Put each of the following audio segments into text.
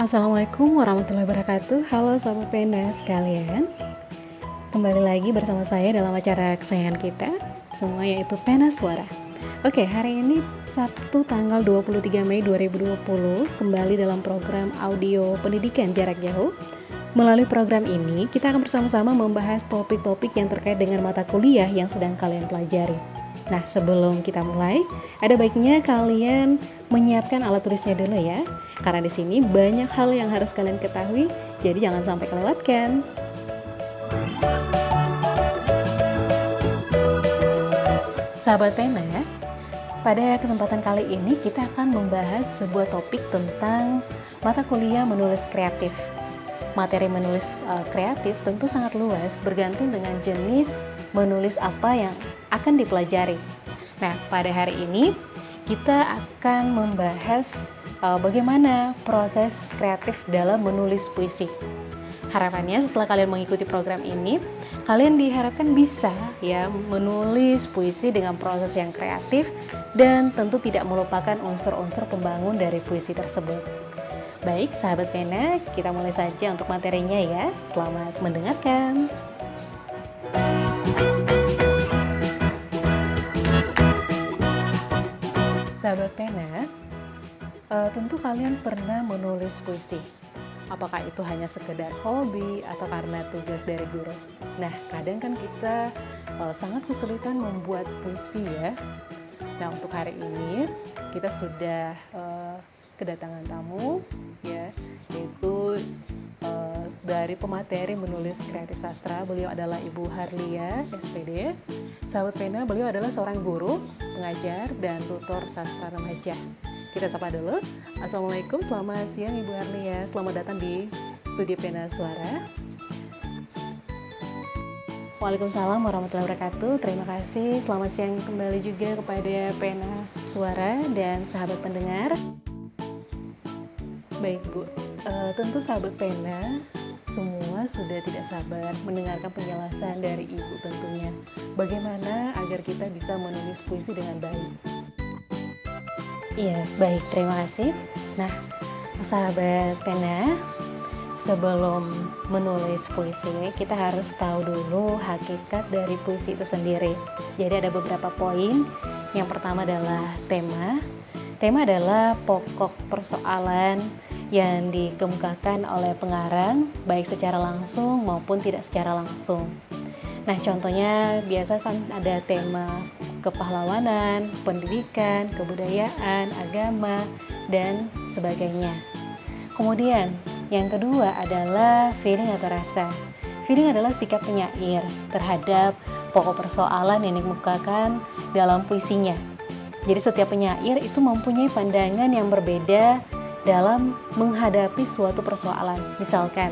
Assalamualaikum warahmatullahi wabarakatuh. Halo sahabat pena sekalian. Kembali lagi bersama saya dalam acara kesayangan kita semua, yaitu Pena Suara. Oke, hari ini Sabtu tanggal 23 Mei 2020, kembali dalam program audio pendidikan jarak jauh. Melalui program ini, kita akan bersama-sama membahas topik-topik yang terkait dengan mata kuliah yang sedang kalian pelajari. Nah, sebelum kita mulai, ada baiknya kalian menyiapkan alat tulisnya dulu ya. Karena di sini banyak hal yang harus kalian ketahui, jadi jangan sampai kelewatkan. Sahabat pena, pada kesempatan kali ini kita akan membahas sebuah topik tentang mata kuliah menulis kreatif. Materi menulis kreatif tentu sangat luas, bergantung dengan jenis menulis apa yang akan dipelajari. Nah, pada hari ini kita akan membahas bagaimana proses kreatif dalam menulis puisi. Harapannya setelah kalian mengikuti program ini, kalian diharapkan bisa ya menulis puisi dengan proses yang kreatif dan tentu tidak melupakan unsur-unsur pembangun dari puisi tersebut. Baik, sahabat pena, kita mulai saja untuk materinya ya. Selamat mendengarkan. Sahabat pena, tentu kalian pernah menulis puisi. Apakah itu hanya sekedar hobi atau karena tugas dari guru? Nah, kadang kan kita sangat kesulitan membuat puisi ya. Nah, untuk hari ini kita sudah kedatangan tamu ya, yaitu dari pemateri menulis kreatif sastra. Beliau adalah Ibu Harlia, SPD. Sahabat pena, beliau adalah seorang guru, pengajar, dan tutor sastra remaja. Kita sapa dulu. Assalamualaikum, selamat siang Ibu Harlia. Selamat datang di Studio Pena Suara. Waalaikumsalam warahmatullahi wabarakatuh. Terima kasih. Selamat siang kembali juga kepada Pena Suara dan sahabat pendengar. Baik Bu, tentu sahabat pena semua sudah tidak sabar mendengarkan penjelasan dari Ibu tentunya. Bagaimana agar kita bisa menulis puisi dengan baik? Iya, baik, terima kasih. Nah, sahabat pena, sebelum menulis puisi, kita harus tahu dulu hakikat dari puisi itu sendiri. Jadi ada beberapa poin. Yang pertama adalah tema. Tema adalah pokok persoalan yang dikemukakan oleh pengarang, baik secara langsung maupun tidak secara langsung. Nah, contohnya biasa kan ada tema kepahlawanan, pendidikan, kebudayaan, agama, dan sebagainya. Kemudian, yang kedua adalah feeling atau rasa. Feeling adalah sikap penyair terhadap pokok persoalan yang dikemukakan dalam puisinya. Jadi setiap penyair itu mempunyai pandangan yang berbeda dalam menghadapi suatu persoalan. Misalkan,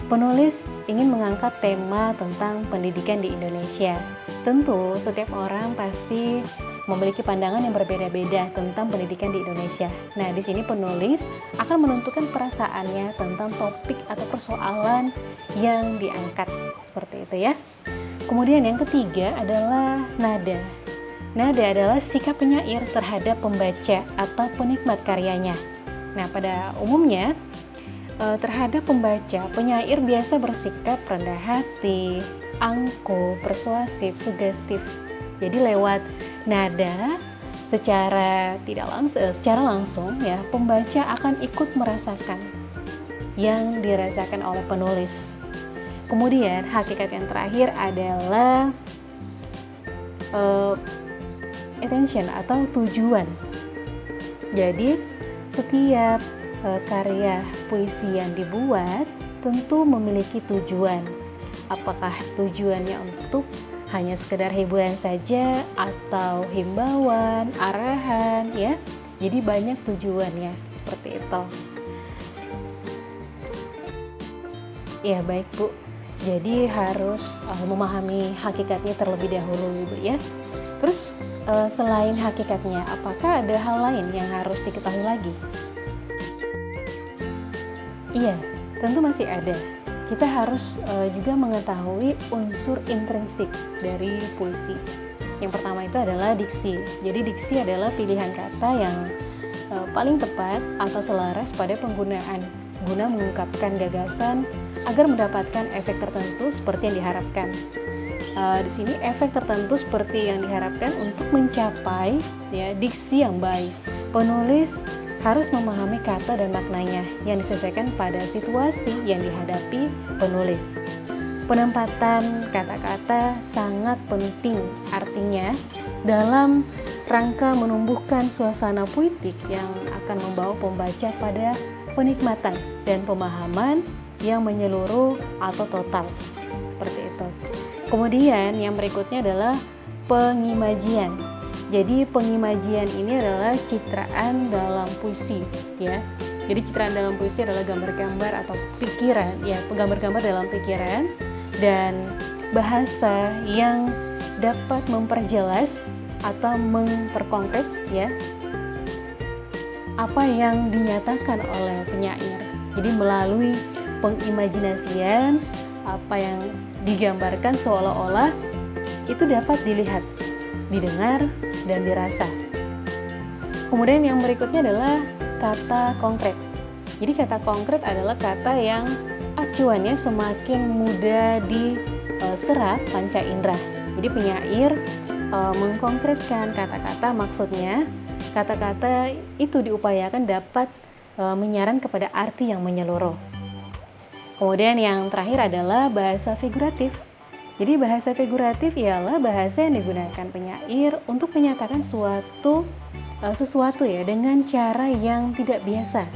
penulis ingin mengangkat tema tentang pendidikan di Indonesia. Tentu, setiap orang pasti memiliki pandangan yang berbeda-beda tentang pendidikan di Indonesia. Nah, di sini penulis akan menentukan perasaannya tentang topik atau persoalan yang diangkat. Seperti itu ya. Kemudian yang ketiga adalah nada. Nada adalah sikap penyair terhadap pembaca atau penikmat karyanya. Nah, pada umumnya terhadap pembaca, penyair biasa bersikap rendah hati, angkuh, persuasif, sugestif. Jadi lewat nada secara langsung ya, pembaca akan ikut merasakan yang dirasakan oleh penulis. Kemudian hakikat yang terakhir adalah attention atau tujuan. Jadi setiap karya puisi yang dibuat tentu memiliki tujuan. Apakah tujuannya untuk hanya sekedar hiburan saja atau himbauan, arahan ya. Jadi banyak tujuannya seperti itu. Ya baik Bu. Jadi harus memahami hakikatnya terlebih dahulu Ibu ya. Terus selain hakikatnya, apakah ada hal lain yang harus diketahui lagi? Iya, tentu masih ada. Kita harus juga mengetahui unsur intrinsik dari puisi. Yang pertama itu adalah diksi. Jadi diksi adalah pilihan kata yang paling tepat atau selaras pada penggunaan guna mengungkapkan gagasan agar mendapatkan efek tertentu seperti yang diharapkan. Di sini efek tertentu seperti yang diharapkan untuk mencapai ya diksi yang baik. Penulis harus memahami kata dan maknanya yang disesuaikan pada situasi yang dihadapi penulis. Penempatan kata-kata sangat penting, artinya dalam rangka menumbuhkan suasana puitik yang akan membawa pembaca pada penikmatan dan pemahaman yang menyeluruh atau total. Seperti itu. Kemudian yang berikutnya adalah pengimajian. Jadi pengimajian ini adalah citraan dalam puisi, ya. Jadi citraan dalam puisi adalah gambar-gambar atau pikiran, ya, gambar-gambar dalam pikiran dan bahasa yang dapat memperjelas atau memperkonkret, ya, apa yang dinyatakan oleh penyair. Jadi melalui pengimajinasian, apa yang digambarkan seolah-olah itu dapat dilihat, didengar, dan dirasa. Kemudian yang berikutnya adalah kata konkret. Jadi kata konkret adalah kata yang acuannya semakin mudah diserap panca indera. Jadi penyair mengkonkretkan kata-kata, maksudnya kata-kata itu diupayakan dapat menyaran kepada arti yang menyeluruh. Kemudian yang terakhir adalah bahasa figuratif. Jadi bahasa figuratif ialah bahasa yang digunakan penyair untuk menyatakan sesuatu ya dengan cara yang tidak biasa,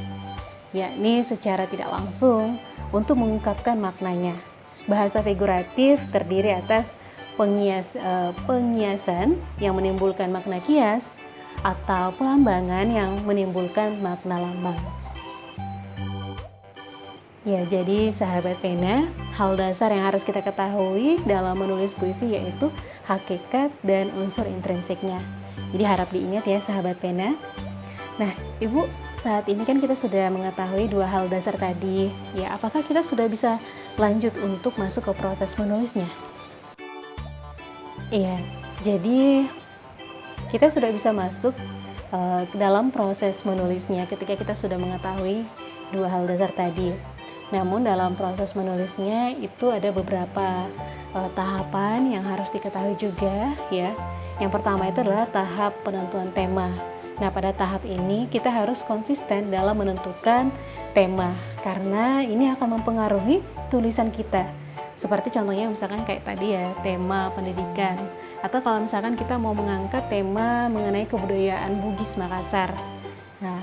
yakni secara tidak langsung untuk mengungkapkan maknanya. Bahasa figuratif terdiri atas pengiasan yang menimbulkan makna kias atau pelambangan yang menimbulkan makna lambang. Ya, jadi sahabat pena, hal dasar yang harus kita ketahui dalam menulis puisi yaitu hakikat dan unsur intrinsiknya. Jadi harap diingat ya sahabat pena. Nah, Ibu, saat ini kan kita sudah mengetahui dua hal dasar tadi. Ya, apakah kita sudah bisa lanjut untuk masuk ke proses menulisnya? Iya, jadi kita sudah bisa masuk ke dalam proses menulisnya ketika kita sudah mengetahui dua hal dasar tadi. Namun dalam proses menulisnya itu ada beberapa tahapan yang harus diketahui juga, ya. Yang pertama itu adalah tahap penentuan tema. Nah, pada tahap ini kita harus konsisten dalam menentukan tema karena ini akan mempengaruhi tulisan kita. Seperti contohnya misalkan kayak tadi ya, tema pendidikan. Atau kalau misalkan kita mau mengangkat tema mengenai kebudayaan Bugis Makassar. Nah,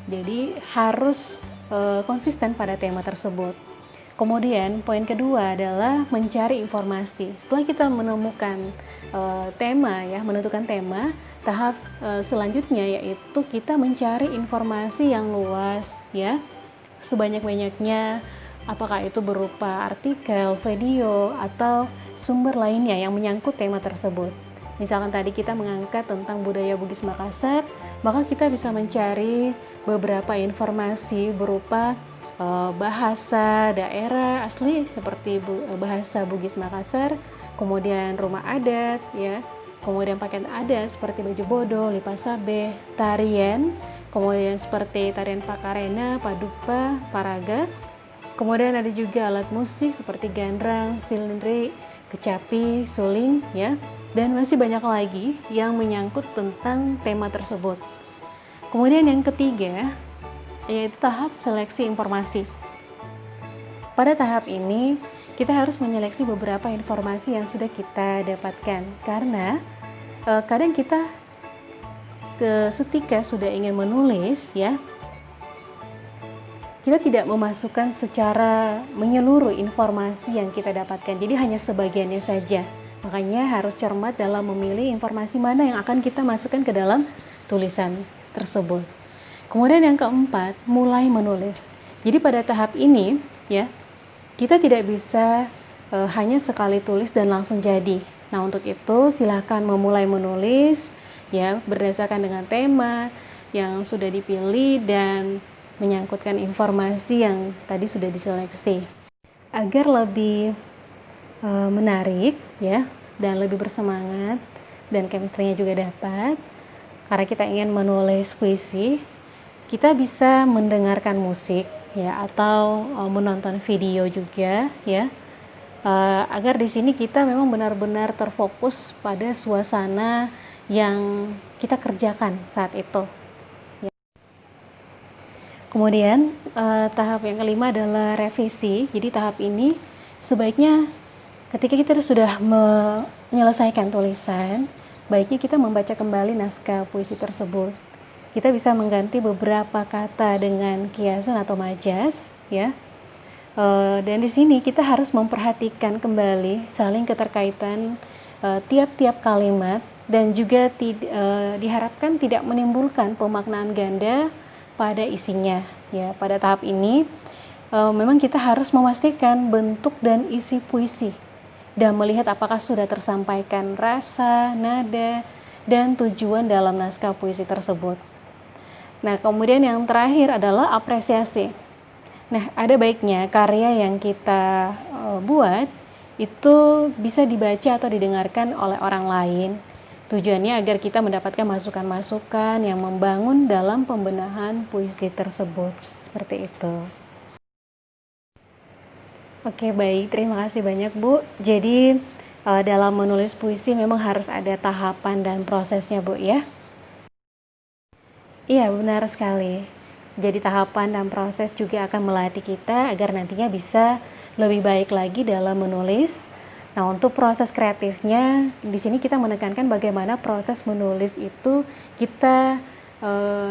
jadi harus konsisten pada tema tersebut. Kemudian poin kedua adalah mencari informasi. Setelah kita menemukan tema ya, menentukan tema, tahap selanjutnya yaitu kita mencari informasi yang luas ya, sebanyak-banyaknya, apakah itu berupa artikel, video, atau sumber lainnya yang menyangkut tema tersebut. Misalkan tadi kita mengangkat tentang budaya Bugis Makassar, maka kita bisa mencari beberapa informasi berupa bahasa daerah asli seperti bahasa Bugis Makassar, kemudian rumah adat ya, kemudian pakaian adat seperti baju bodo, lipasabe, tarian, kemudian seperti tarian pakarena, padupa, paraga, kemudian ada juga alat musik seperti gandrang, silindri, kecapi, suling ya, dan masih banyak lagi yang menyangkut tentang tema tersebut. Kemudian yang ketiga yaitu tahap seleksi informasi. Pada tahap ini kita harus menyeleksi beberapa informasi yang sudah kita dapatkan karena kadang kita ketika sudah ingin menulis ya, kita tidak memasukkan secara menyeluruh informasi yang kita dapatkan, jadi hanya sebagiannya saja. Makanya harus cermat dalam memilih informasi mana yang akan kita masukkan ke dalam tulisan tersebut. Kemudian yang keempat, mulai menulis. Jadi pada tahap ini ya, kita tidak bisa hanya sekali tulis dan langsung jadi. Nah, untuk itu silakan memulai menulis ya berdasarkan dengan tema yang sudah dipilih dan menyangkutkan informasi yang tadi sudah diseleksi. Agar lebih menarik ya dan lebih bersemangat dan chemistry-nya juga dapat. Karena kita ingin menulis puisi, kita bisa mendengarkan musik ya, atau menonton video juga ya, agar di sini kita memang benar-benar terfokus pada suasana yang kita kerjakan saat itu. Kemudian tahap yang kelima adalah revisi. Jadi tahap ini sebaiknya ketika kita sudah menyelesaikan tulisan, baiknya kita membaca kembali naskah puisi tersebut. Kita bisa mengganti beberapa kata dengan kiasan atau majas, ya. Dan di sini kita harus memperhatikan kembali saling keterkaitan tiap-tiap kalimat, dan juga diharapkan tidak menimbulkan pemaknaan ganda pada isinya. Ya, pada tahap ini memang kita harus memastikan bentuk dan isi puisi dan melihat apakah sudah tersampaikan rasa, nada, dan tujuan dalam naskah puisi tersebut. Nah, kemudian yang terakhir adalah apresiasi. Nah, ada baiknya karya yang kita buat itu bisa dibaca atau didengarkan oleh orang lain. Tujuannya agar kita mendapatkan masukan-masukan yang membangun dalam pembenahan puisi tersebut. Seperti itu. Oke, baik. Terima kasih banyak, Bu. Jadi, dalam menulis puisi memang harus ada tahapan dan prosesnya, Bu, ya? Iya, benar sekali. Jadi tahapan dan proses juga akan melatih kita agar nantinya bisa lebih baik lagi dalam menulis. Nah, untuk proses kreatifnya, di sini kita menekankan bagaimana proses menulis itu kita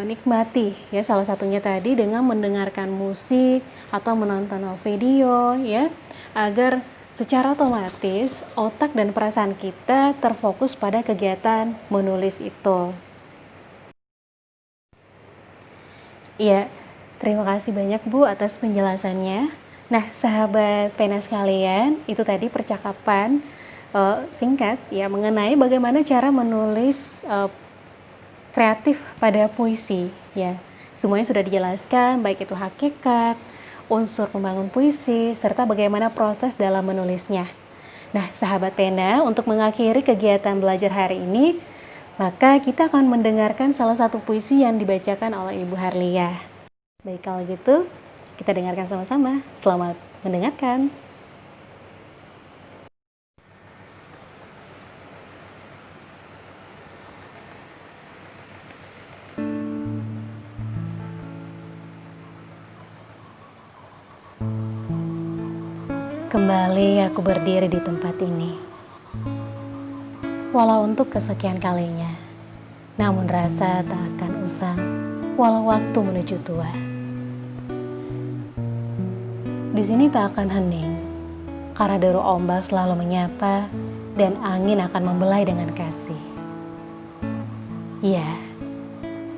nikmati, ya. Salah satunya tadi dengan mendengarkan musik atau menonton video, ya, agar secara otomatis otak dan perasaan kita terfokus pada kegiatan menulis itu. Iya, terima kasih banyak Bu atas penjelasannya. Nah, sahabat pena sekalian, itu tadi percakapan singkat ya mengenai bagaimana cara menulis kreatif pada puisi ya. Semuanya sudah dijelaskan, baik itu hakikat, unsur pembangun puisi, serta bagaimana proses dalam menulisnya. Nah, sahabat pena, untuk mengakhiri kegiatan belajar hari ini, maka kita akan mendengarkan salah satu puisi yang dibacakan oleh Ibu Harlia. Baik, kalau gitu kita dengarkan sama-sama. Selamat mendengarkan. Kembali aku berdiri di tempat ini. Walau untuk kesekian kalinya, namun rasa tak akan usang walau waktu menuju tua. Di sini tak akan hening, karena deru ombak selalu menyapa dan angin akan membelai dengan kasih. Ya,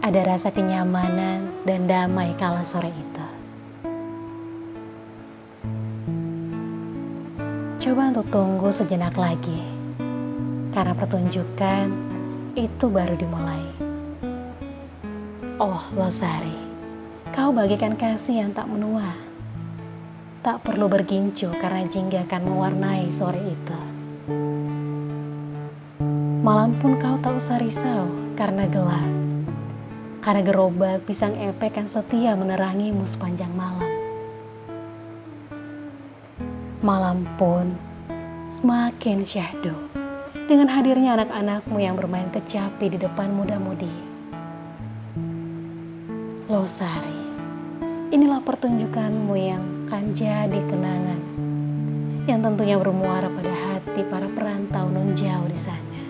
ada rasa kenyamanan dan damai kala sore itu. Coba untuk tunggu sejenak lagi, karena pertunjukan itu baru dimulai. Oh, Losari, kau bagikan kasih yang tak menua. Tak perlu bergincu karena jingga akan mewarnai sore itu. Malam pun kau tak usah risau karena gelap. Karena gerobak pisang epek kan setia menerangimu sepanjang malam. Malam pun semakin syahdu dengan hadirnya anak-anakmu yang bermain kecapi di depan muda-mudi. Losari, inilah pertunjukanmu yang akan jadi kenangan yang tentunya bermuara pada hati para perantau non jauh di sana.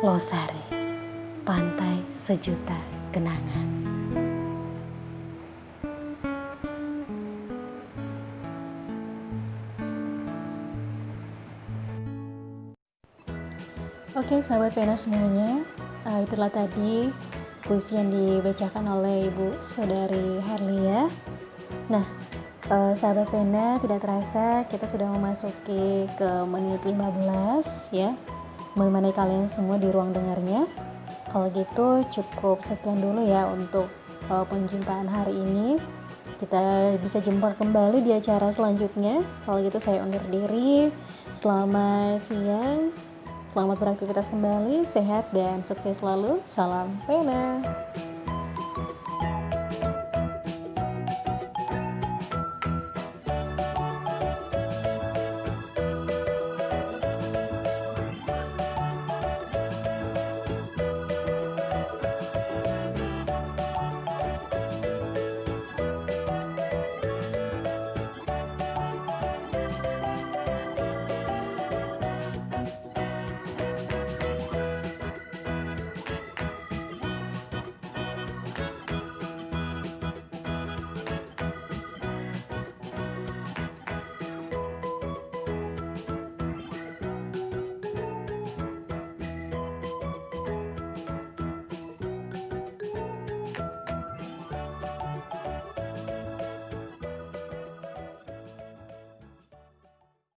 Losari, pantai sejuta kenangan. Oke, sahabat pena semuanya, itulah tadi puisi yang dibacakan oleh Ibu Saudari Harlia. Nah, sahabat pena, tidak terasa kita sudah memasuki ke menit 15 ya, menemani kalian semua di ruang dengarnya. Kalau gitu cukup sekian dulu ya untuk penjumpaan hari ini. Kita bisa jumpa kembali di acara selanjutnya. Kalau gitu saya undur diri. Selamat siang. Selamat beraktivitas kembali, sehat dan sukses selalu. Salam pena.